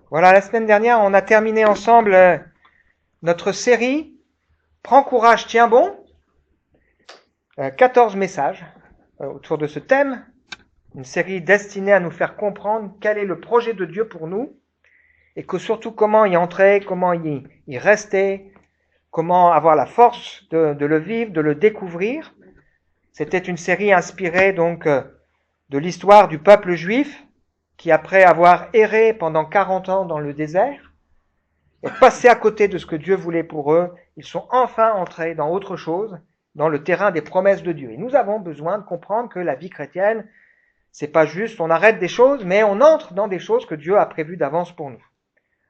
Voilà, la semaine dernière, on a terminé ensemble notre série Prends courage, tiens bon. 14 messages autour de ce thème. Une série destinée à nous faire comprendre quel est le projet de Dieu pour nous et que surtout comment y entrer, comment y rester, comment avoir la force de le vivre, de le découvrir. C'était une série inspirée donc de l'histoire du peuple juif qui, après avoir erré pendant 40 ans dans le désert, et passé à côté de ce que Dieu voulait pour eux, ils sont enfin entrés dans autre chose, dans le terrain des promesses de Dieu. Et nous avons besoin de comprendre que la vie chrétienne, c'est pas juste on arrête des choses, mais on entre dans des choses que Dieu a prévues d'avance pour nous.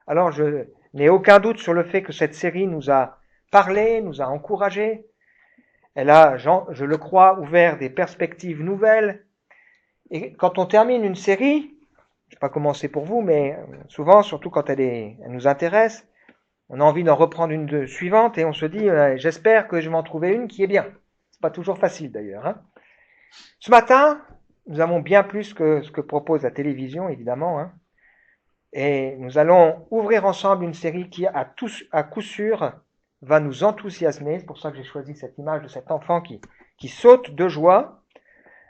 Alors je n'ai aucun doute sur le fait que cette série nous a parlé, nous a encouragés. Elle a, je le crois, ouvert des perspectives nouvelles. Et quand on termine une série, je ne sais pas comment c'est pour vous, mais souvent, surtout quand elle nous intéresse, on a envie d'en reprendre une suivante et on se dit j'espère que je vais en trouver une qui est bien. C'est pas toujours facile d'ailleurs. Hein. Ce matin, nous avons bien plus que ce que propose la télévision, évidemment. Hein. Et nous allons ouvrir ensemble une série qui, à coup sûr, va nous enthousiasmer. C'est pour ça que j'ai choisi cette image de cet enfant qui saute de joie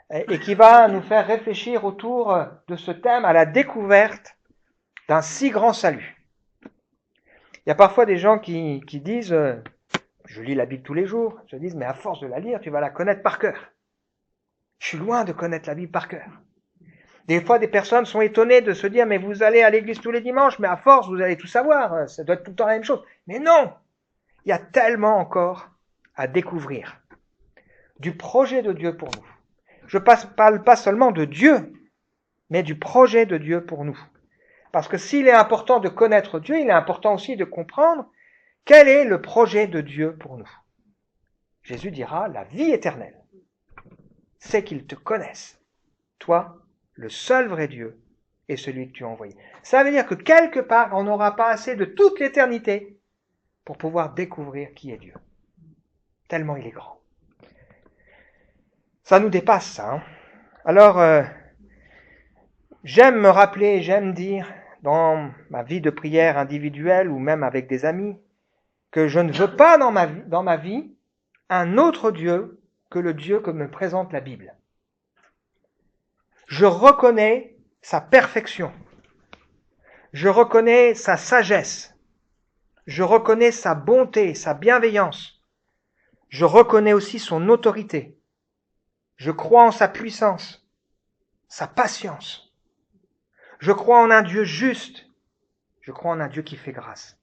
et qui va nous faire réfléchir autour de ce thème à la découverte d'un si grand salut. Il y a parfois des gens qui disent, je lis la Bible tous les jours, se disent, mais à force de la lire, tu vas la connaître par cœur. Je suis loin de connaître la Bible par cœur. Des fois, des personnes sont étonnées de se dire, mais vous allez à l'église tous les dimanches, mais à force, vous allez tout savoir, ça doit être tout le temps la même chose. Mais non! Il y a tellement encore à découvrir du projet de Dieu pour nous. Je parle pas seulement de Dieu, mais du projet de Dieu pour nous. Parce que s'il est important de connaître Dieu, il est important aussi de comprendre quel est le projet de Dieu pour nous. Jésus dira, la vie éternelle, c'est qu'ils te connaissent, toi, le seul vrai Dieu, et celui que tu as envoyé. Ça veut dire que quelque part, on n'aura pas assez de toute l'éternité pour pouvoir découvrir qui est Dieu. Tellement il est grand. Ça nous dépasse, ça. Hein. Alors, j'aime me rappeler, j'aime dire, dans ma vie de prière individuelle ou même avec des amis, que je ne veux pas dans ma vie un autre Dieu que le Dieu que me présente la Bible. Je reconnais sa perfection. Je reconnais sa sagesse. Je reconnais sa bonté, sa bienveillance. Je reconnais aussi son autorité. Je crois en sa puissance, sa patience. Je crois en un Dieu juste. Je crois en un Dieu qui fait grâce.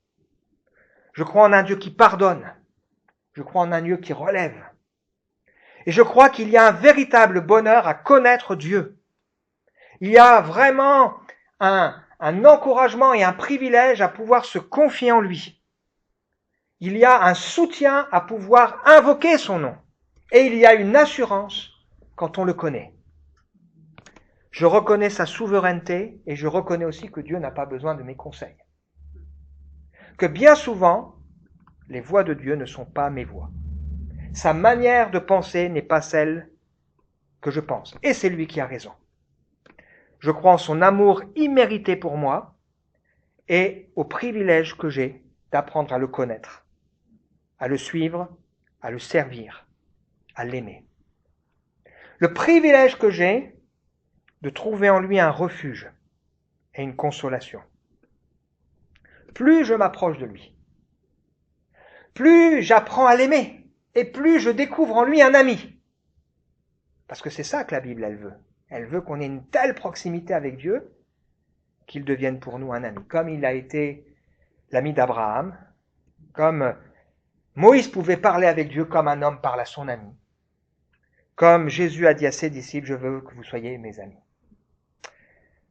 Je crois en un Dieu qui pardonne. Je crois en un Dieu qui relève. Et je crois qu'il y a un véritable bonheur à connaître Dieu. Il y a vraiment un encouragement et un privilège à pouvoir se confier en lui. Il y a un soutien à pouvoir invoquer son nom. Et il y a une assurance quand on le connaît. Je reconnais sa souveraineté et je reconnais aussi que Dieu n'a pas besoin de mes conseils. Que bien souvent, les voies de Dieu ne sont pas mes voies. Sa manière de penser n'est pas celle que je pense. Et c'est lui qui a raison. Je crois en son amour immérité pour moi et au privilège que j'ai d'apprendre à le connaître, à le suivre, à le servir, à l'aimer. Le privilège que j'ai de trouver en lui un refuge et une consolation. Plus je m'approche de lui, plus j'apprends à l'aimer et plus je découvre en lui un ami. Parce que c'est ça que la Bible, elle veut. Elle veut qu'on ait une telle proximité avec Dieu qu'il devienne pour nous un ami. Comme il a été l'ami d'Abraham, comme Moïse pouvait parler avec Dieu comme un homme parle à son ami, comme Jésus a dit à ses disciples, je veux que vous soyez mes amis.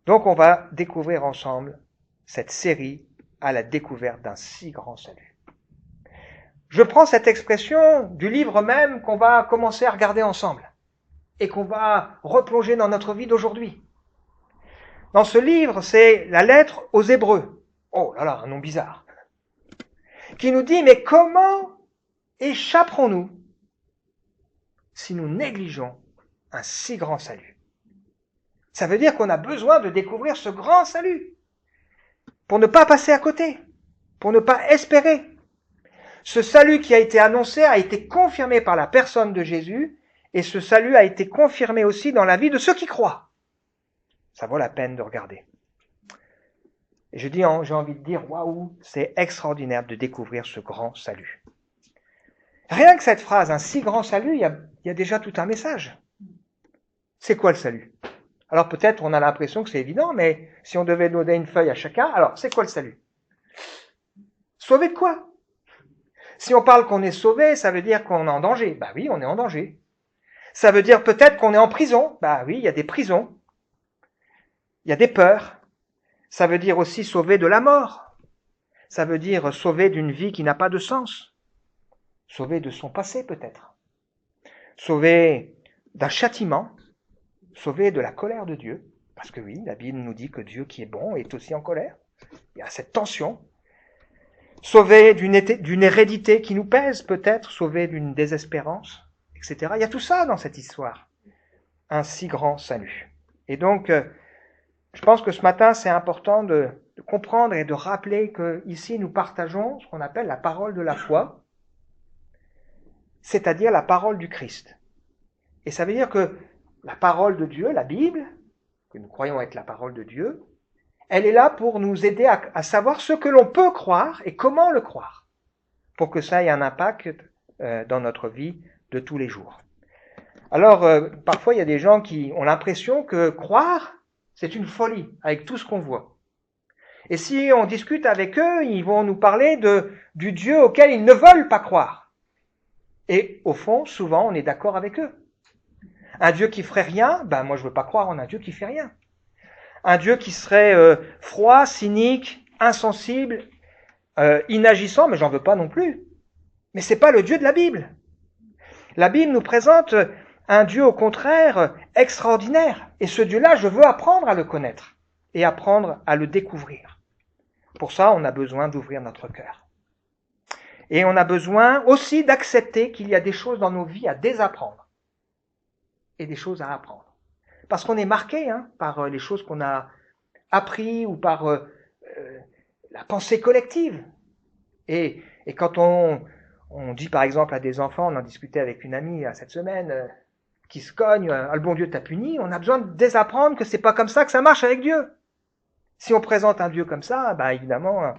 Donc on va découvrir ensemble cette série à la découverte d'un si grand salut. Je prends cette expression du livre même qu'on va commencer à regarder ensemble et qu'on va replonger dans notre vie d'aujourd'hui. Dans ce livre, c'est la lettre aux Hébreux. Oh là là, un nom bizarre. Qui nous dit, mais comment échapperons-nous si nous négligeons un si grand salut? Ça veut dire qu'on a besoin de découvrir ce grand salut. pour ne pas passer à côté, pour ne pas espérer. Ce salut qui a été annoncé a été confirmé par la personne de Jésus, et ce salut a été confirmé aussi dans la vie de ceux qui croient. Ça vaut la peine de regarder. Et j'ai envie de dire, waouh, c'est extraordinaire de découvrir ce grand salut. Rien que cette phrase, un si grand salut, il y a déjà tout un message. C'est quoi le salut? Alors peut-être on a l'impression que c'est évident, mais si on devait donner une feuille à chacun, alors c'est quoi le salut? Sauvé de quoi? Si on parle qu'on est sauvé, ça veut dire qu'on est en danger. Bah oui, on est en danger. Ça veut dire peut-être qu'on est en prison. Bah oui, il y a des prisons. Il y a des peurs. Ça veut dire aussi sauvé de la mort. Ça veut dire sauvé d'une vie qui n'a pas de sens. Sauvé de son passé peut-être. Sauvé d'un châtiment. Sauvé de la colère de Dieu. Parce que oui, la Bible nous dit que Dieu qui est bon est aussi en colère. Il y a cette tension. Sauvé d'une hérédité qui nous pèse peut-être. Sauvé d'une désespérance, etc. Il y a tout ça dans cette histoire. Un si grand salut. Et donc, je pense que ce matin, c'est important de comprendre et de rappeler que ici nous partageons ce qu'on appelle la parole de la foi, c'est-à-dire la parole du Christ. Et ça veut dire que la parole de Dieu, la Bible, que nous croyons être la parole de Dieu, elle est là pour nous aider à savoir ce que l'on peut croire et comment le croire, pour que ça ait un impact dans notre vie de tous les jours. Alors, parfois, il y a des gens qui ont l'impression que croire, c'est une folie, avec tout ce qu'on voit. Et si on discute avec eux, ils vont nous parler du Dieu auquel ils ne veulent pas croire. Et au fond, souvent, on est d'accord avec eux. Un Dieu qui ferait rien, moi je veux pas croire en un Dieu qui fait rien. Un Dieu qui serait froid, cynique, insensible, inagissant, mais j'en veux pas non plus. Mais c'est pas le Dieu de la Bible. La Bible nous présente un Dieu au contraire extraordinaire. Et ce Dieu-là, je veux apprendre à le connaître et apprendre à le découvrir. Pour ça, on a besoin d'ouvrir notre cœur. Et on a besoin aussi d'accepter qu'il y a des choses dans nos vies à désapprendre et des choses à apprendre. Parce qu'on est marqué par les choses qu'on a appris ou par la pensée collective. Et quand on dit par exemple à des enfants, on en discutait avec une amie cette semaine, qui se cogne, le bon Dieu t'a puni, on a besoin de désapprendre que c'est pas comme ça que ça marche avec Dieu. Si on présente un Dieu comme ça, évidemment,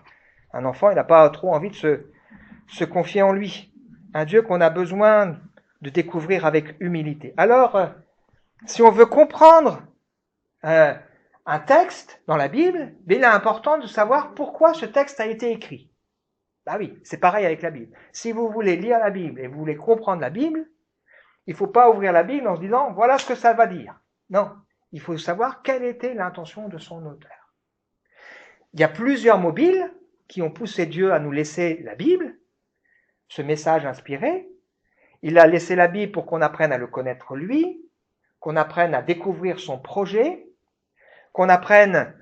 un enfant, il n'a pas trop envie de se confier en lui. Un Dieu qu'on a besoin de découvrir avec humilité. Alors, si on veut comprendre un texte dans la Bible, il est important de savoir pourquoi ce texte a été écrit. Oui, c'est pareil avec la Bible. Si vous voulez lire la Bible et vous voulez comprendre la Bible, il ne faut pas ouvrir la Bible en se disant « voilà ce que ça va dire ». Non, il faut savoir quelle était l'intention de son auteur. Il y a plusieurs mobiles qui ont poussé Dieu à nous laisser la Bible, ce message inspiré. Il a laissé la Bible pour qu'on apprenne à le connaître lui, qu'on apprenne à découvrir son projet, qu'on apprenne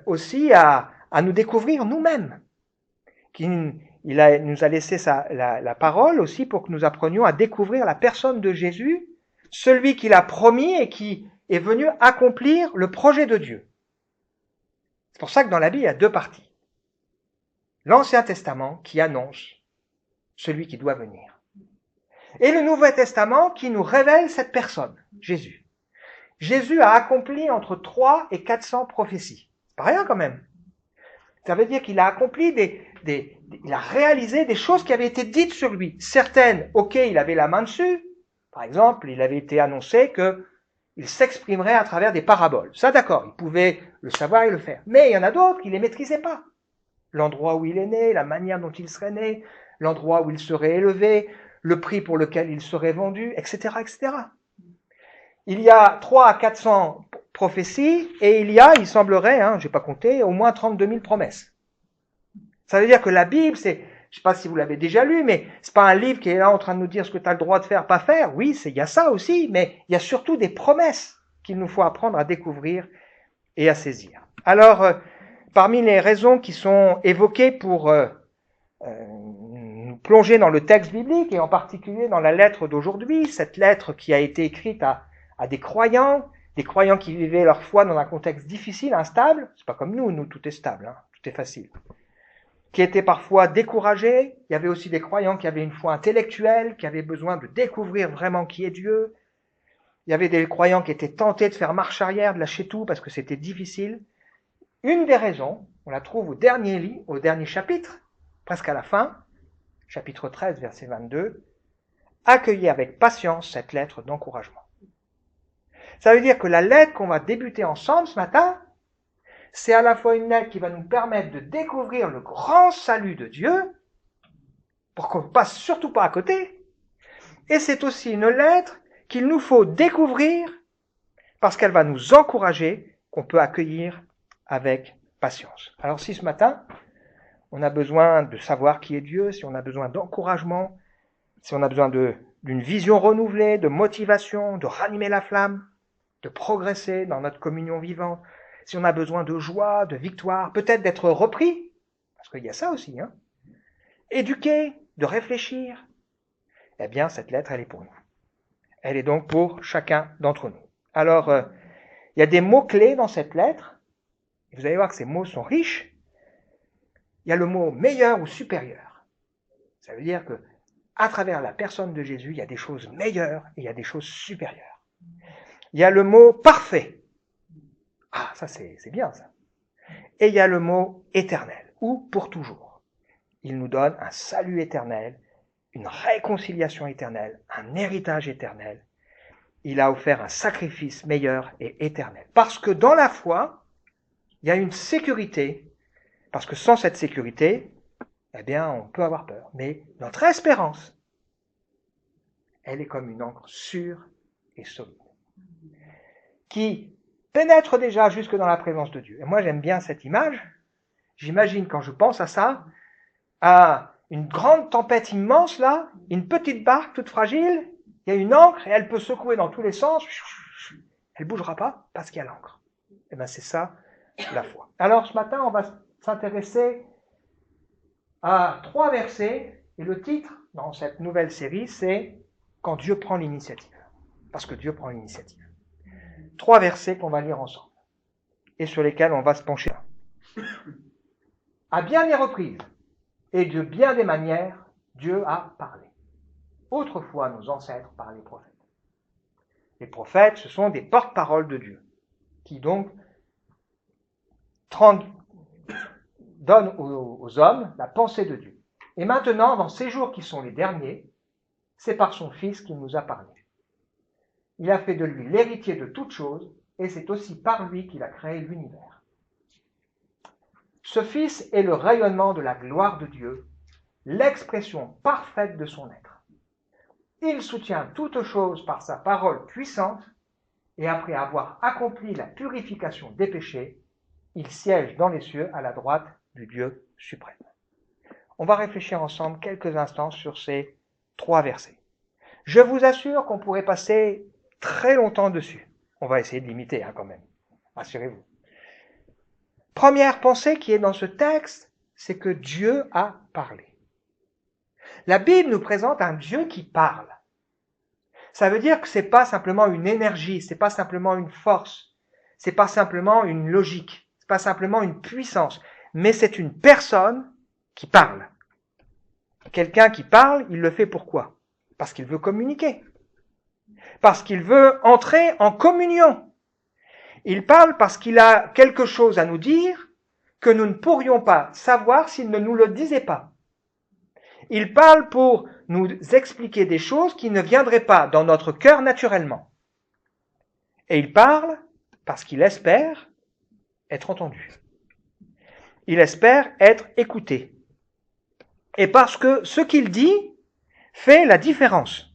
aussi à nous découvrir nous-mêmes. Il nous a laissé la parole aussi pour que nous apprenions à découvrir la personne de Jésus, celui qu'il a promis et qui est venu accomplir le projet de Dieu. C'est pour ça que dans la Bible, il y a deux parties. L'Ancien Testament qui annonce celui qui doit venir. Et le Nouveau Testament qui nous révèle cette personne, Jésus. Jésus a accompli entre 300 et 400 prophéties. C'est pas rien quand même. Ça veut dire qu'il a accompli il a réalisé des choses qui avaient été dites sur lui. Certaines, il avait la main dessus. Par exemple, il avait été annoncé qu'il s'exprimerait à travers des paraboles. Ça, d'accord, il pouvait le savoir et le faire. Mais il y en a d'autres qui ne les maîtrisaient pas. L'endroit où il est né, la manière dont il serait né, l'endroit où il serait élevé, le prix pour lequel il serait vendu, etc., etc. Il y a 300 à 400 prophéties et il semblerait, je n'ai pas compté, au moins 32 000 promesses. Ça veut dire que la Bible, je ne sais pas si vous l'avez déjà lu, mais c'est pas un livre qui est là en train de nous dire ce que tu as le droit de faire, pas faire. Oui, il y a ça aussi, mais il y a surtout des promesses qu'il nous faut apprendre à découvrir et à saisir. Alors, parmi les raisons qui sont évoquées pour nous plonger dans le texte biblique, et en particulier dans la lettre d'aujourd'hui, cette lettre qui a été écrite à des croyants qui vivaient leur foi dans un contexte difficile, instable. C'est pas comme nous tout est stable, tout est facile, qui étaient parfois découragés. Il y avait aussi des croyants qui avaient une foi intellectuelle, qui avaient besoin de découvrir vraiment qui est Dieu. Il y avait des croyants qui étaient tentés de faire marche arrière, de lâcher tout parce que c'était difficile. Une des raisons, on la trouve au dernier chapitre, presque à la fin, chapitre 13, verset 22, « Accueillez avec patience cette lettre d'encouragement ». Ça veut dire que la lettre qu'on va débuter ensemble ce matin, c'est à la fois une lettre qui va nous permettre de découvrir le grand salut de Dieu, pour qu'on ne passe surtout pas à côté, et c'est aussi une lettre qu'il nous faut découvrir parce qu'elle va nous encourager, qu'on peut accueillir avec patience. Alors si ce matin, on a besoin de savoir qui est Dieu, si on a besoin d'encouragement, si on a besoin d'une vision renouvelée, de motivation, de ranimer la flamme, de progresser dans notre communion vivante, si on a besoin de joie, de victoire, peut-être d'être repris, parce qu'il y a ça aussi, éduqué, de réfléchir, eh bien cette lettre, elle est pour nous. Elle est donc pour chacun d'entre nous. Alors, il y a des mots-clés dans cette lettre, et vous allez voir que ces mots sont riches. Il y a le mot meilleur ou supérieur. Ça veut dire que à travers la personne de Jésus, il y a des choses meilleures et il y a des choses supérieures. Il y a le mot parfait. Ah, ça c'est bien ça. Et il y a le mot éternel, ou pour toujours. Il nous donne un salut éternel, une réconciliation éternelle, un héritage éternel. Il a offert un sacrifice meilleur et éternel. Parce que dans la foi, il y a une sécurité, parce que sans cette sécurité, eh bien, on peut avoir peur. Mais notre espérance, elle est comme une encre sûre et solide, qui pénètre déjà jusque dans la présence de Dieu. Et moi, j'aime bien cette image. J'imagine, quand je pense à ça, à une grande tempête immense, là, une petite barque toute fragile, il y a une ancre et elle peut secouer dans tous les sens. Elle ne bougera pas parce qu'il y a l'ancre. Et bien, c'est ça, la foi. Alors, ce matin, on va s'intéresser à 3 versets. Et le titre, dans cette nouvelle série, c'est « Quand Dieu prend l'initiative ». Parce que Dieu prend l'initiative. 3 versets qu'on va lire ensemble et sur lesquels on va se pencher. À bien des reprises et de bien des manières, Dieu a parlé. Autrefois, nos ancêtres par les prophètes. Les prophètes, ce sont des porte-paroles de Dieu, qui donc donnent aux hommes la pensée de Dieu. Et maintenant, dans ces jours qui sont les derniers, c'est par son Fils qu'il nous a parlé. Il a fait de lui l'héritier de toutes choses, et c'est aussi par lui qu'il a créé l'univers. Ce Fils est le rayonnement de la gloire de Dieu, l'expression parfaite de son être. Il soutient toutes choses par sa parole puissante, et après avoir accompli la purification des péchés, il siège dans les cieux à la droite du Dieu suprême. On va réfléchir ensemble quelques instants sur ces 3 versets. Je vous assure qu'on pourrait passer très longtemps dessus. On va essayer de limiter quand même. Rassurez-vous. Première pensée qui est dans ce texte, c'est que Dieu a parlé. La Bible nous présente un Dieu qui parle. Ça veut dire que c'est pas simplement une énergie, c'est pas simplement une force, c'est pas simplement une logique, c'est pas simplement une puissance, mais c'est une personne qui parle. Quelqu'un qui parle, il le fait pourquoi ? Parce qu'il veut communiquer. Parce qu'il veut entrer en communion. Il parle parce qu'il a quelque chose à nous dire que nous ne pourrions pas savoir s'il ne nous le disait pas. Il parle pour nous expliquer des choses qui ne viendraient pas dans notre cœur naturellement. Et il parle parce qu'il espère être entendu. Il espère être écouté. Et parce que ce qu'il dit fait la différence.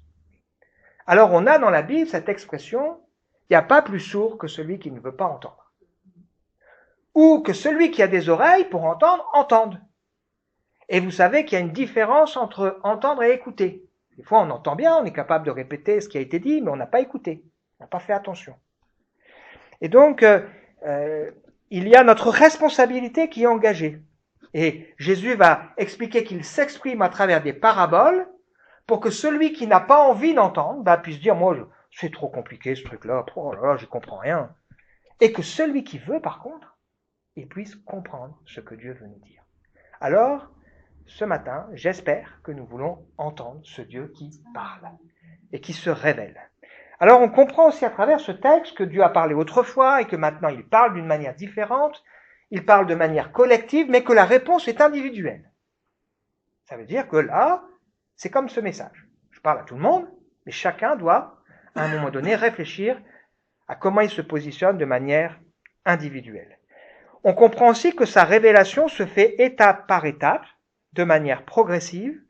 Alors on a dans la Bible cette expression, il n'y a pas plus sourd que celui qui ne veut pas entendre. Ou que celui qui a des oreilles pour entendre, entende. Et vous savez qu'il y a une différence entre entendre et écouter. Des fois on entend bien, on est capable de répéter ce qui a été dit, mais on n'a pas écouté, on n'a pas fait attention. Et donc, il y a notre responsabilité qui est engagée. Et Jésus va expliquer qu'il s'exprime à travers des paraboles pour que celui qui n'a pas envie d'entendre puisse dire « moi, c'est trop compliqué ce truc-là, oh là là, je comprends rien ». Et que celui qui veut, par contre, ils puissent comprendre ce que Dieu veut nous dire. Alors, ce matin, j'espère que nous voulons entendre ce Dieu qui parle et qui se révèle. Alors, on comprend aussi à travers ce texte que Dieu a parlé autrefois et que maintenant il parle d'une manière différente, il parle de manière collective, mais que la réponse est individuelle. Ça veut dire que là, c'est comme ce message. Je parle à tout le monde, mais chacun doit, à un moment donné, réfléchir à comment il se positionne de manière individuelle. On comprend aussi que sa révélation se fait étape par étape, de manière progressive,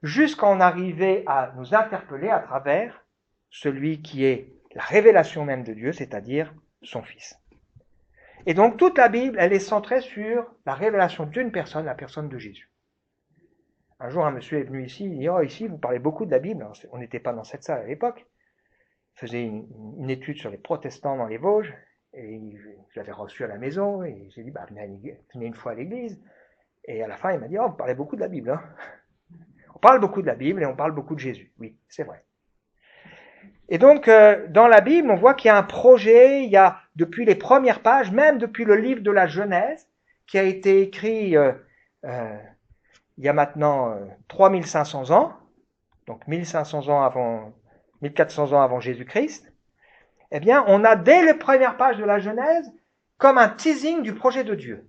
jusqu'à en arriver à nous interpeller à travers celui qui est la révélation même de Dieu, c'est-à-dire son Fils. Et donc toute la Bible, elle est centrée sur la révélation d'une personne, la personne de Jésus. Un jour, un monsieur est venu ici, il dit « Oh, ici, vous parlez beaucoup de la Bible. » On n'était pas dans cette salle à l'époque. Il faisait une étude sur les protestants dans les Vosges, et je l'avais reçu à la maison, et j'ai dit « venez une fois à l'église. » Et à la fin, il m'a dit « Oh, vous parlez beaucoup de la Bible. Hein » On parle beaucoup de la Bible et on parle beaucoup de Jésus. Oui, c'est vrai. Et donc, dans la Bible, on voit qu'il y a un projet, il y a, depuis les premières pages, même depuis le livre de la Genèse, qui a été écrit il y a maintenant 3500 ans, donc 1500 ans avant, 1400 ans avant Jésus-Christ, eh bien, on a dès les premières pages de la Genèse comme un teasing du projet de Dieu.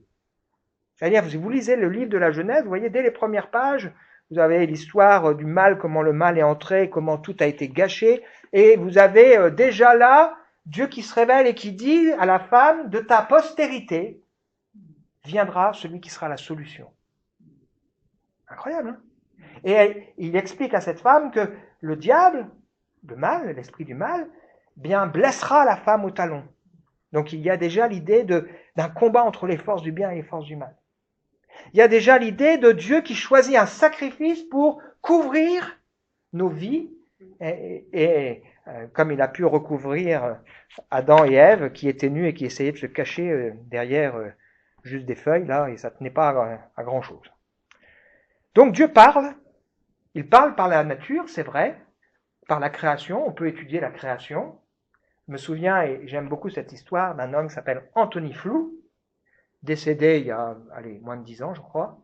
C'est-à-dire, si vous lisez le livre de la Genèse, vous voyez, dès les premières pages, vous avez l'histoire du mal, comment le mal est entré, comment tout a été gâché, et vous avez déjà là Dieu qui se révèle et qui dit à la femme, de ta postérité viendra celui qui sera la solution. Incroyable, hein? Et il explique à cette femme que le diable, le mal, l'esprit du mal, bien blessera la femme au talon. Donc il y a déjà l'idée d'un combat entre les forces du bien et les forces du mal. Il y a déjà l'idée de Dieu qui choisit un sacrifice pour couvrir nos vies, et comme il a pu recouvrir Adam et Ève qui étaient nus et qui essayaient de se cacher derrière juste des feuilles, là, et ça tenait pas à grand chose. Donc Dieu parle, il parle par la nature, c'est vrai, par la création, on peut étudier la création. Je me souviens, et j'aime beaucoup cette histoire, d'un homme qui s'appelle Anthony Flew, décédé il y a moins de 10 ans, je crois.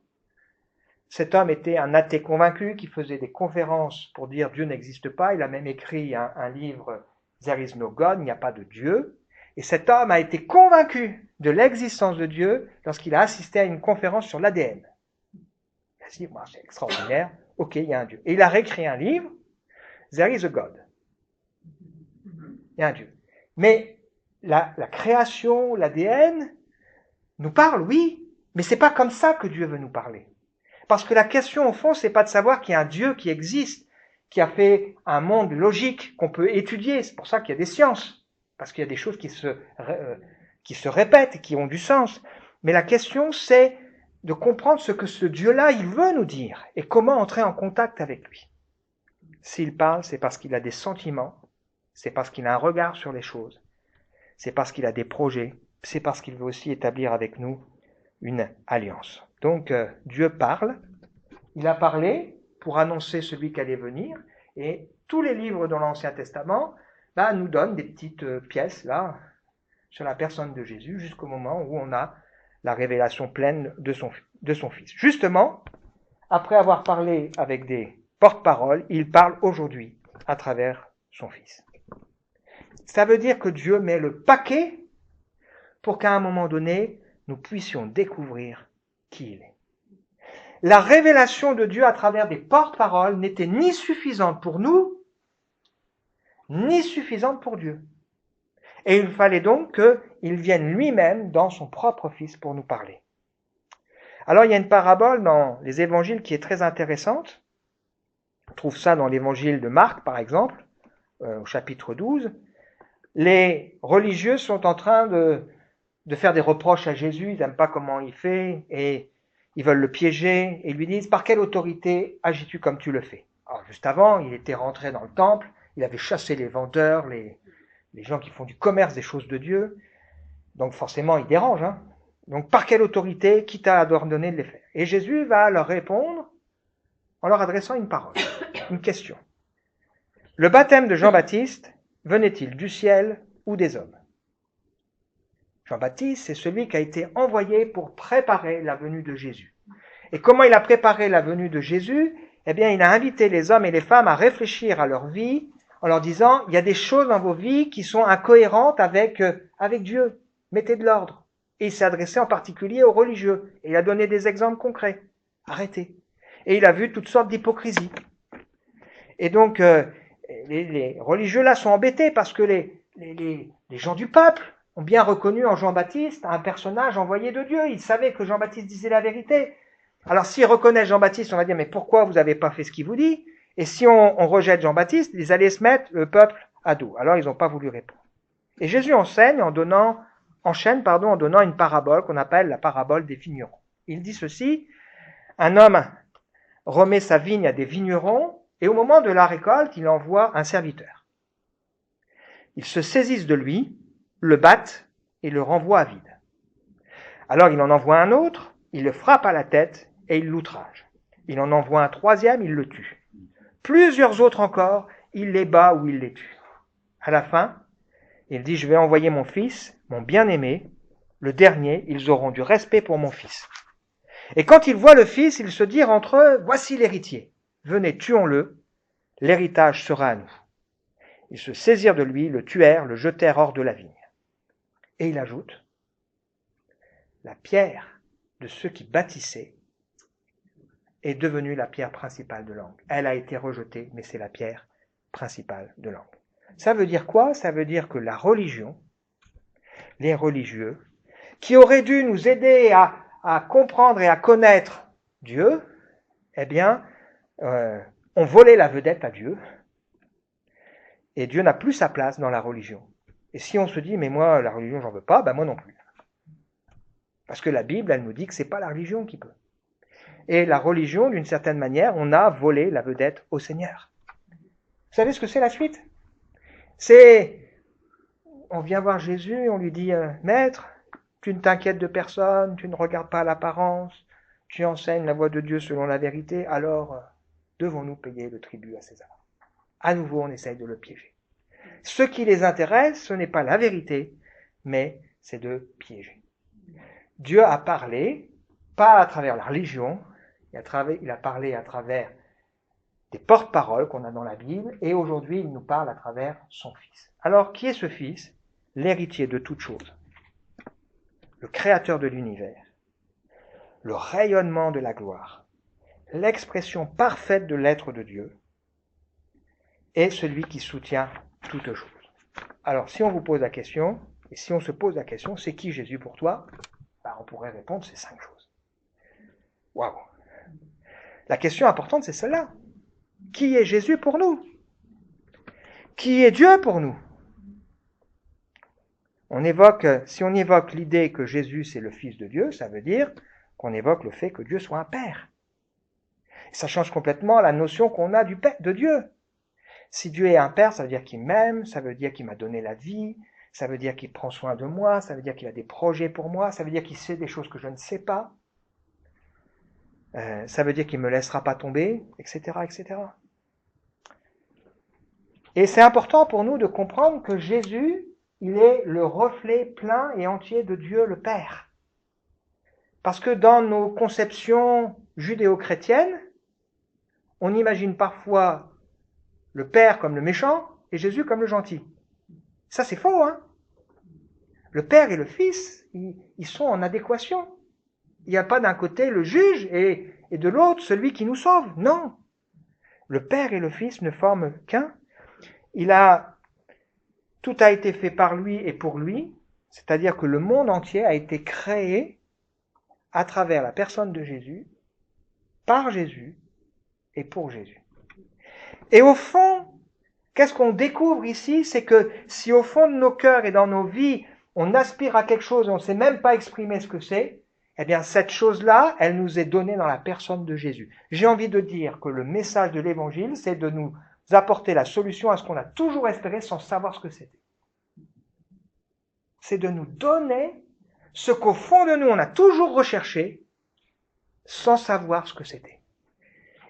Cet homme était un athée convaincu qui faisait des conférences pour dire Dieu n'existe pas. Il a même écrit un livre, There is no God, il n'y a pas de Dieu. Et cet homme a été convaincu de l'existence de Dieu lorsqu'il a assisté à une conférence sur l'ADN. Il a dit, c'est extraordinaire, ok, il y a un Dieu. Et il a réécrit un livre, There is a God. Il y a un Dieu. Mais la création, l'ADN, nous parle, oui, mais c'est pas comme ça que Dieu veut nous parler. Parce que la question, au fond, c'est pas de savoir qu'il y a un Dieu qui existe, qui a fait un monde logique qu'on peut étudier. C'est pour ça qu'il y a des sciences. Parce qu'il y a des choses qui se répètent et qui ont du sens. Mais la question, c'est de comprendre ce que ce Dieu-là, il veut nous dire et comment entrer en contact avec lui. S'il parle, c'est parce qu'il a des sentiments, c'est parce qu'il a un regard sur les choses, c'est parce qu'il a des projets, c'est parce qu'il veut aussi établir avec nous une alliance. Donc Dieu parle, il a parlé pour annoncer celui qui allait venir, et tous les livres dans l'Ancien Testament nous donnent des petites pièces là sur la personne de Jésus jusqu'au moment où on a la révélation pleine de son Fils. Justement, après avoir parlé avec des porte-paroles, il parle aujourd'hui à travers son Fils. Ça veut dire que Dieu met le paquet pour qu'à un moment donné, nous puissions découvrir qui il est. La révélation de Dieu à travers des porte-paroles n'était ni suffisante pour nous, ni suffisante pour Dieu. Et il fallait donc qu'il vienne lui-même dans son propre Fils pour nous parler. Alors il y a une parabole dans les évangiles qui est très intéressante. On trouve ça dans l'évangile de Marc, par exemple, au chapitre 12. Les religieux sont en train de faire des reproches à Jésus, ils n'aiment pas comment il fait, et ils veulent le piéger, et lui disent « Par quelle autorité agis-tu comme tu le fais ?» Alors juste avant, il était rentré dans le temple, il avait chassé les vendeurs, les gens qui font du commerce des choses de Dieu, donc forcément il dérange. Hein. Donc par quelle autorité, qui t'a ordonné de les faire? Et Jésus va leur répondre en leur adressant une parole, une question. Le baptême de Jean-Baptiste venait-il du ciel ou des hommes? Jean-Baptiste, c'est celui qui a été envoyé pour préparer la venue de Jésus. Et comment il a préparé la venue de Jésus? Eh bien, il a invité les hommes et les femmes à réfléchir à leur vie en leur disant, il y a des choses dans vos vies qui sont incohérentes avec Dieu. Mettez de l'ordre. Et il s'est adressé en particulier aux religieux. Et il a donné des exemples concrets. Arrêtez. Et il a vu toutes sortes d'hypocrisies. Et donc, les religieux là sont embêtés parce que les gens du peuple ont bien reconnu en Jean-Baptiste un personnage envoyé de Dieu. Ils savaient que Jean-Baptiste disait la vérité. Alors, s'ils reconnaissent Jean-Baptiste, on va dire, mais pourquoi vous n'avez pas fait ce qu'il vous dit? Et si on rejette Jean-Baptiste, ils allaient se mettre le peuple à dos. Alors, ils n'ont pas voulu répondre. Et Jésus enchaîne en donnant une parabole qu'on appelle la parabole des vignerons. Il dit ceci, un homme remet sa vigne à des vignerons, et au moment de la récolte, il envoie un serviteur. Ils se saisissent de lui, le battent et le renvoient à vide. Alors il en envoie un autre, il le frappe à la tête et il l'outrage. Il en envoie un troisième, il le tue. Plusieurs autres encore, il les bat ou il les tue. À la fin, il dit, je vais envoyer mon fils, mon bien-aimé, le dernier, ils auront du respect pour mon fils. Et quand ils voient le fils, ils se dirent entre eux, voici l'héritier. Venez, tuons-le, l'héritage sera à nous. Ils se saisirent de lui, le tuèrent, le jetèrent hors de la vigne. Et il ajoute, la pierre de ceux qui bâtissaient est devenue la pierre principale de l'angle. Elle a été rejetée, mais c'est la pierre principale de l'angle. Ça veut dire quoi? Ça veut dire que la religion, les religieux, qui auraient dû nous aider à comprendre et à connaître Dieu, eh bien, ont volé la vedette à Dieu, et Dieu n'a plus sa place dans la religion. Et si on se dit, mais moi, la religion, j'en veux pas, ben moi non plus. Parce que la Bible, elle nous dit que c'est pas la religion qui peut. Et la religion, d'une certaine manière, on a volé la vedette au Seigneur. Vous savez ce que c'est la suite? On vient voir Jésus et on lui dit, Maître, tu ne t'inquiètes de personne, tu ne regardes pas l'apparence, tu enseignes la voie de Dieu selon la vérité, alors devons-nous payer le tribut à César? À nouveau, on essaye de le piéger. Ce qui les intéresse, ce n'est pas la vérité, mais c'est de piéger. Dieu a parlé, pas à travers la religion, il a parlé à travers des porte-paroles qu'on a dans la Bible, et aujourd'hui, il nous parle à travers son Fils. Alors, qui est ce Fils? L'héritier de toutes choses, le créateur de l'univers, le rayonnement de la gloire, l'expression parfaite de l'être de Dieu, et celui qui soutient toutes choses. Alors, si on vous pose la question, et si on se pose la question, c'est qui Jésus pour toi? On pourrait répondre, c'est 5 choses. Waouh! La question importante, c'est celle-là. Qui est Jésus pour nous? Qui est Dieu pour nous? Si on évoque l'idée que Jésus c'est le Fils de Dieu, ça veut dire qu'on évoque le fait que Dieu soit un Père. Ça change complètement la notion qu'on a de Dieu. Si Dieu est un Père, ça veut dire qu'il m'aime, ça veut dire qu'il m'a donné la vie, ça veut dire qu'il prend soin de moi, ça veut dire qu'il a des projets pour moi, ça veut dire qu'il sait des choses que je ne sais pas, ça veut dire qu'il ne me laissera pas tomber, etc., etc. Et c'est important pour nous de comprendre que Jésus, il est le reflet plein et entier de Dieu le Père. Parce que dans nos conceptions judéo-chrétiennes, on imagine parfois le Père comme le méchant et Jésus comme le gentil. Ça, c'est faux, hein? Le Père et le Fils, ils sont en adéquation. Il n'y a pas d'un côté le juge et de l'autre celui qui nous sauve. Non. Le Père et le Fils ne forment qu'un. Tout a été fait par lui et pour lui, c'est-à-dire que le monde entier a été créé à travers la personne de Jésus, par Jésus et pour Jésus. Et au fond, qu'est-ce qu'on découvre ici? C'est que si au fond de nos cœurs et dans nos vies, on aspire à quelque chose et on ne sait même pas exprimer ce que c'est, eh bien cette chose-là, elle nous est donnée dans la personne de Jésus. J'ai envie de dire que le message de l'Évangile, c'est de nous apporter la solution à ce qu'on a toujours espéré sans savoir ce que c'était. C'est de nous donner ce qu'au fond de nous, on a toujours recherché sans savoir ce que c'était.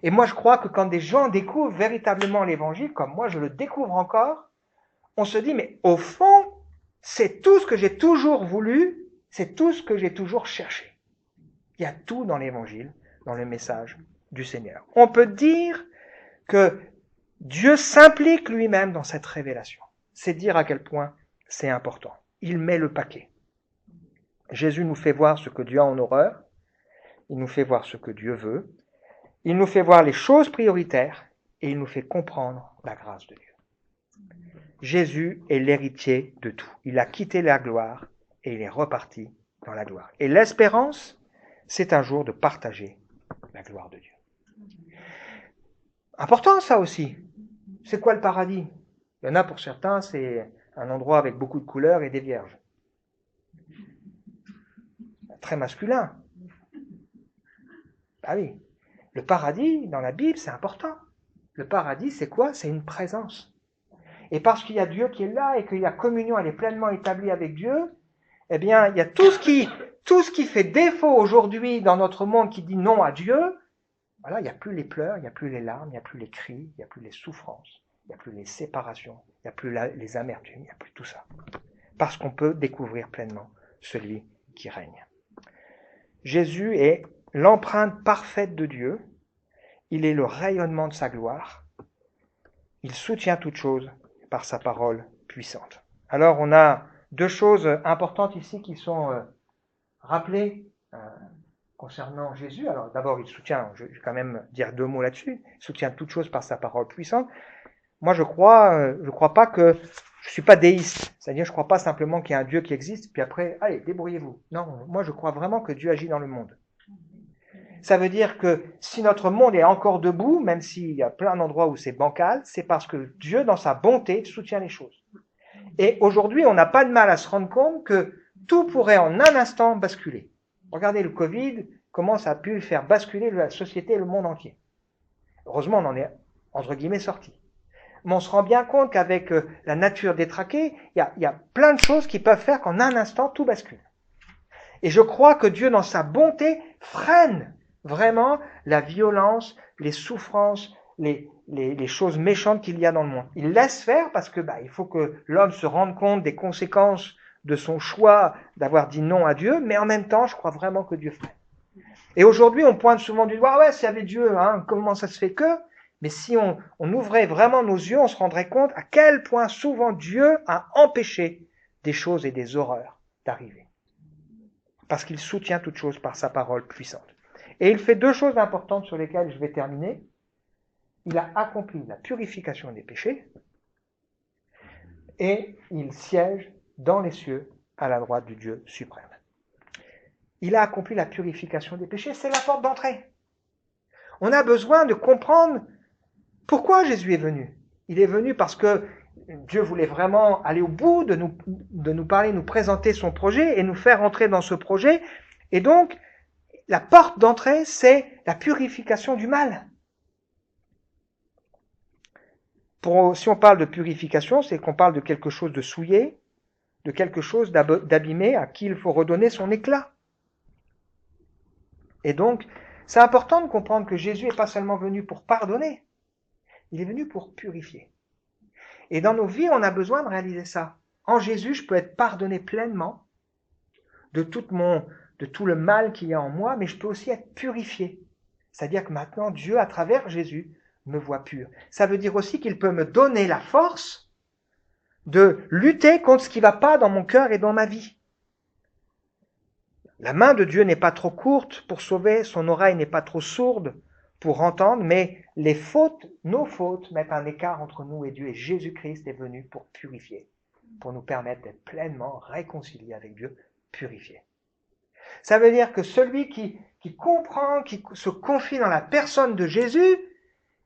Et moi, je crois que quand des gens découvrent véritablement l'Évangile, comme moi je le découvre encore, on se dit, mais au fond, c'est tout ce que j'ai toujours voulu, c'est tout ce que j'ai toujours cherché. Il y a tout dans l'évangile, dans le message du Seigneur. On peut dire que Dieu s'implique lui-même dans cette révélation. C'est dire à quel point c'est important. Il met le paquet. Jésus nous fait voir ce que Dieu a en horreur, il nous fait voir ce que Dieu veut, il nous fait voir les choses prioritaires et il nous fait comprendre la grâce de Dieu. Jésus est l'héritier de tout. Il a quitté la gloire et il est reparti dans la gloire. Et l'espérance, c'est un jour de partager la gloire de Dieu. Important ça aussi. C'est quoi le paradis? Il y en a pour certains, c'est un endroit avec beaucoup de couleurs et des vierges. Très masculin. Ah oui. Le paradis, dans la Bible, c'est important. Le paradis, c'est quoi? C'est une présence. Et parce qu'il y a Dieu qui est là et que la communion, elle est pleinement établie avec Dieu, eh bien, il y a tout ce qui fait défaut aujourd'hui dans notre monde qui dit non à Dieu. Voilà, il n'y a plus les pleurs, il n'y a plus les larmes, il n'y a plus les cris, il n'y a plus les souffrances, il n'y a plus les séparations, il n'y a plus les amertumes, il n'y a plus tout ça. Parce qu'on peut découvrir pleinement celui qui règne. Jésus est l'empreinte parfaite de Dieu, il est le rayonnement de sa gloire, il soutient toute chose par sa parole puissante. Alors on a deux choses importantes ici qui sont rappelées concernant Jésus. Alors d'abord il soutient, je vais quand même dire deux mots là-dessus, il soutient toute chose par sa parole puissante. Moi je crois pas que, je suis pas déiste, c'est-à-dire je crois pas simplement qu'il y a un Dieu qui existe, puis après, allez, débrouillez-vous. Non, moi je crois vraiment que Dieu agit dans le monde. Ça veut dire que si notre monde est encore debout, même s'il y a plein d'endroits où c'est bancal, c'est parce que Dieu, dans sa bonté, soutient les choses. Et aujourd'hui, on n'a pas de mal à se rendre compte que tout pourrait en un instant basculer. Regardez le Covid, comment ça a pu faire basculer la société et le monde entier. Heureusement, on en est, entre guillemets, sorti. Mais on se rend bien compte qu'avec la nature détraquée, il y a plein de choses qui peuvent faire qu'en un instant, tout bascule. Et je crois que Dieu, dans sa bonté, freine vraiment la violence, les souffrances, les choses méchantes qu'il y a dans le monde. Il laisse faire parce que il faut que l'homme se rende compte des conséquences de son choix d'avoir dit non à Dieu, mais en même temps, je crois vraiment que Dieu freine. Et aujourd'hui, on pointe souvent du doigt, ouais, s'il y avait Dieu, comment ça se fait que? Mais si on ouvrait vraiment nos yeux, on se rendrait compte à quel point souvent Dieu a empêché des choses et des horreurs d'arriver. Parce qu'il soutient toute chose par sa parole puissante. Et il fait deux choses importantes sur lesquelles je vais terminer. Il a accompli la purification des péchés et il siège dans les cieux à la droite du Dieu suprême. Il a accompli la purification des péchés, c'est la porte d'entrée. On a besoin de comprendre pourquoi Jésus est venu. Il est venu parce que Dieu voulait vraiment aller au bout de nous parler, nous présenter son projet et nous faire entrer dans ce projet. Et donc, la porte d'entrée, c'est la purification du mal. Si on parle de purification, c'est qu'on parle de quelque chose de souillé, de quelque chose d'abîmé à qui il faut redonner son éclat. Et donc, c'est important de comprendre que Jésus n'est pas seulement venu pour pardonner, il est venu pour purifier. Et dans nos vies, on a besoin de réaliser ça. En Jésus, je peux être pardonné pleinement de tout le mal qu'il y a en moi, mais je peux aussi être purifié. C'est-à-dire que maintenant, Dieu, à travers Jésus, me voit pur. Ça veut dire aussi qu'il peut me donner la force de lutter contre ce qui ne va pas dans mon cœur et dans ma vie. La main de Dieu n'est pas trop courte pour sauver, son oreille n'est pas trop sourde pour entendre, mais les fautes, nos fautes, mettent un écart entre nous et Dieu. Et Jésus-Christ est venu pour purifier, pour nous permettre d'être pleinement réconciliés avec Dieu, purifiés. Ça veut dire que celui qui comprend, qui se confie dans la personne de Jésus,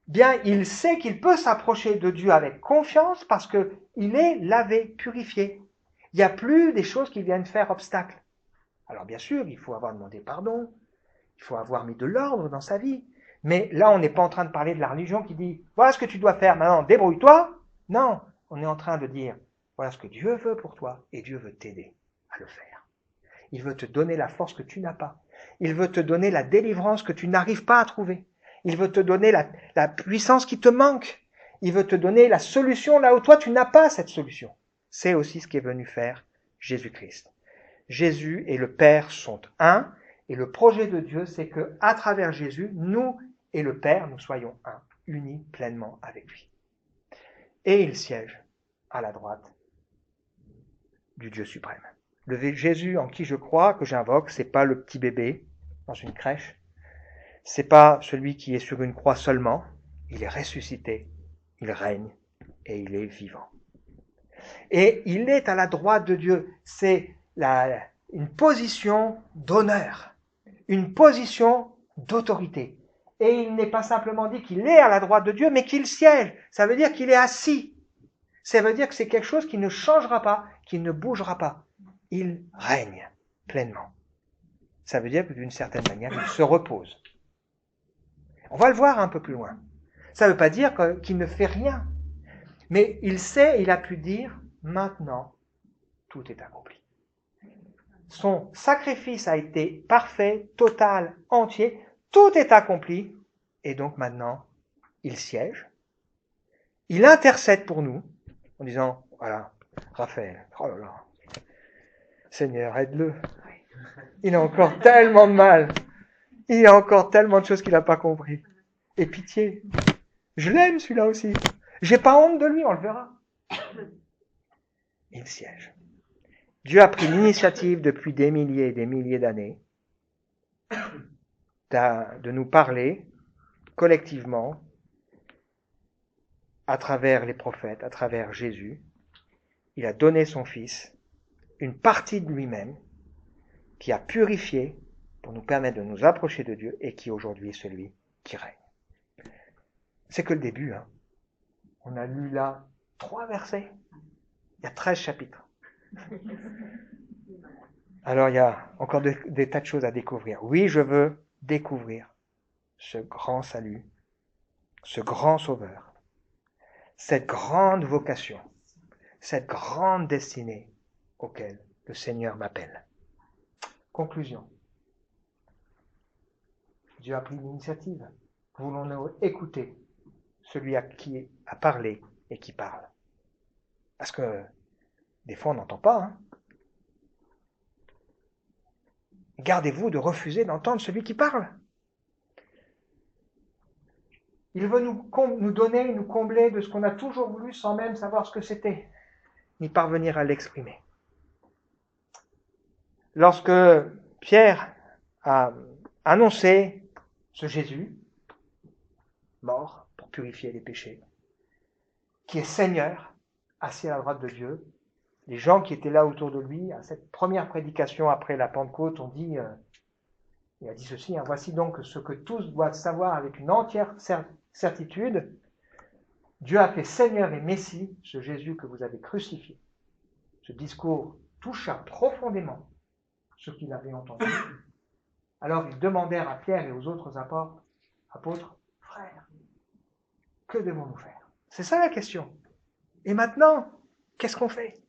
bien, il sait qu'il peut s'approcher de Dieu avec confiance parce qu'il est lavé, purifié. Il n'y a plus des choses qui viennent faire obstacle. Alors bien sûr, il faut avoir demandé pardon, il faut avoir mis de l'ordre dans sa vie. Mais là, on n'est pas en train de parler de la religion qui dit « Voilà ce que tu dois faire, maintenant débrouille-toi ». Non, on est en train de dire « Voilà ce que Dieu veut pour toi et Dieu veut t'aider à le faire. Il veut te donner la force que tu n'as pas. Il veut te donner la délivrance que tu n'arrives pas à trouver. Il veut te donner la puissance qui te manque. Il veut te donner la solution là où toi tu n'as pas cette solution. » C'est aussi ce qu'est venu faire Jésus-Christ. Jésus et le Père sont un, et le projet de Dieu, c'est que à travers Jésus, nous et le Père, nous soyons un, unis pleinement avec lui. Et il siège à la droite du Dieu suprême. Le Jésus en qui je crois, que j'invoque, c'est pas le petit bébé dans une crèche, c'est pas celui qui est sur une croix seulement, il est ressuscité, il règne et il est vivant. Et il est à la droite de Dieu, c'est une position d'honneur, une position d'autorité. Et il n'est pas simplement dit qu'il est à la droite de Dieu, mais qu'il siège. Ça veut dire qu'il est assis. Ça veut dire que c'est quelque chose qui ne changera pas, qui ne bougera pas. Il règne pleinement. Ça veut dire que d'une certaine manière, il se repose. On va le voir un peu plus loin. Ça ne veut pas dire qu'il ne fait rien. Mais il sait, il a pu dire, maintenant, tout est accompli. Son sacrifice a été parfait, total, entier. Tout est accompli. Et donc maintenant, il siège. Il intercède pour nous en disant, voilà, Raphaël, oh là là, Seigneur, aide-le. Il a encore tellement de mal. Il y a encore tellement de choses qu'il n'a pas compris. Et pitié. Je l'aime celui-là aussi. J'ai pas honte de lui, on le verra. Il siège. Dieu a pris l'initiative depuis des milliers et des milliers d'années de nous parler collectivement à travers les prophètes, à travers Jésus. Il a donné son Fils, une partie de lui-même, qui a purifié pour nous permettre de nous approcher de Dieu et qui aujourd'hui est celui qui règne. C'est que le début. Hein. On a lu là 3 versets. Il y a 13 chapitres. Alors il y a encore des tas de choses à découvrir. Oui, je veux découvrir ce grand salut, ce grand sauveur, cette grande vocation, cette grande destinée auquel le Seigneur m'appelle. Conclusion. Dieu a pris l'initiative. Voulons-nous écouter celui à qui a parlé et qui parle? Parce que des fois on n'entend pas. Hein. Gardez-vous de refuser d'entendre celui qui parle. Il veut nous donner, nous combler de ce qu'on a toujours voulu sans même savoir ce que c'était, ni parvenir à l'exprimer. Lorsque Pierre a annoncé ce Jésus, mort pour purifier les péchés, qui est Seigneur, assis à la droite de Dieu, les gens qui étaient là autour de lui, à cette première prédication après la Pentecôte, il a dit ceci, hein, voici donc ce que tous doivent savoir avec une entière certitude, Dieu a fait Seigneur et Messie, ce Jésus que vous avez crucifié. Ce discours toucha profondément ceux qui l'avaient entendu. Alors ils demandèrent à Pierre et aux autres apôtres, frères, que devons-nous faire? C'est ça la question. Et maintenant, qu'est-ce qu'on fait?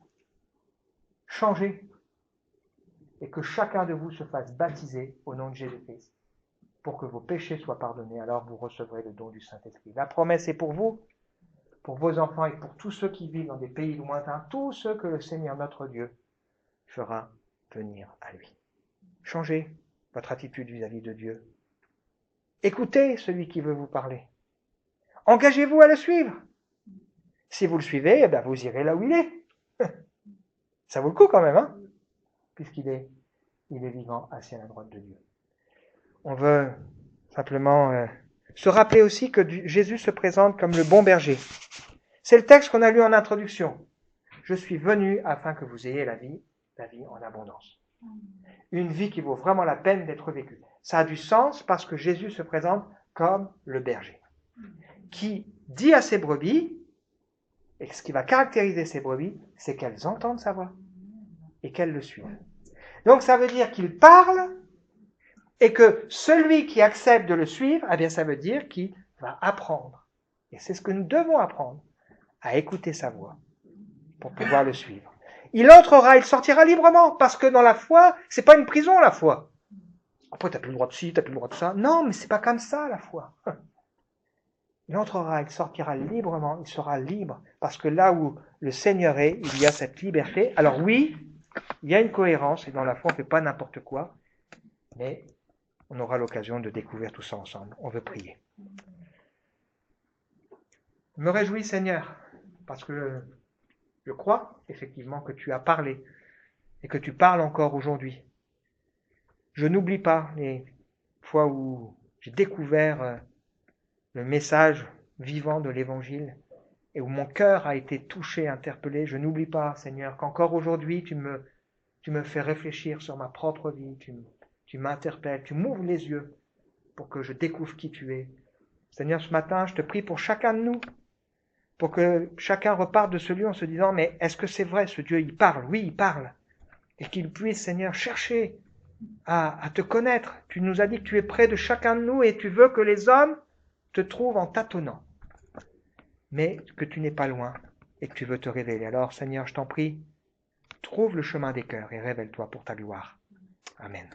Changer. Et que chacun de vous se fasse baptiser au nom de Jésus-Christ pour que vos péchés soient pardonnés. Alors vous recevrez le don du Saint-Esprit. La promesse est pour vous, pour vos enfants et pour tous ceux qui vivent dans des pays lointains, tous ceux que le Seigneur notre Dieu fera venir à lui. Changez votre attitude vis-à-vis de Dieu. Écoutez celui qui veut vous parler. Engagez-vous à le suivre. Si vous le suivez, vous irez là où il est. Ça vaut le coup quand même, hein, puisqu'il est vivant, assis à la droite de Dieu. On veut simplement se rappeler aussi que Jésus se présente comme le bon berger. C'est le texte qu'on a lu en introduction. Je suis venu afin que vous ayez la vie en abondance. Une vie qui vaut vraiment la peine d'être vécue. Ça a du sens parce que Jésus se présente comme le berger, qui dit à ses brebis, et ce qui va caractériser ces brebis, c'est qu'elles entendent sa voix et qu'elles le suivent. Donc ça veut dire qu'il parle et que celui qui accepte de le suivre, eh bien ça veut dire qu'il va apprendre. Et c'est ce que nous devons apprendre, à écouter sa voix pour pouvoir le suivre. Il entrera, il sortira librement, parce que dans la foi, c'est pas une prison la foi. Après t'as plus le droit de ci, t'as plus le droit de ça. Non, mais c'est pas comme ça la foi. Il entrera, il sortira librement, il sera libre, parce que là où le Seigneur est, il y a cette liberté. Alors oui, Il y a une cohérence, et dans la foi, on ne fait pas n'importe quoi, mais on aura l'occasion de découvrir tout ça ensemble. On veut prier. Je me réjouis, Seigneur, parce que je crois effectivement que tu as parlé et que tu parles encore aujourd'hui. Je n'oublie pas les fois où j'ai découvert le message vivant de l'Évangile et où mon cœur a été touché, interpellé. Je n'oublie pas, Seigneur, qu'encore aujourd'hui, tu me fais réfléchir sur ma propre vie, tu m'interpelles, tu m'ouvres les yeux pour que je découvre qui tu es. Seigneur, ce matin, je te prie pour chacun de nous, pour que chacun reparte de ce lieu en se disant, mais est-ce que c'est vrai, ce Dieu, il parle? Oui, il parle. Et qu'il puisse, Seigneur, chercher à te connaître. Tu nous as dit que tu es près de chacun de nous et tu veux que les hommes te trouvent en tâtonnant. Mais que tu n'es pas loin et que tu veux te révéler. Alors, Seigneur, je t'en prie, trouve le chemin des cœurs et révèle-toi pour ta gloire. Amen.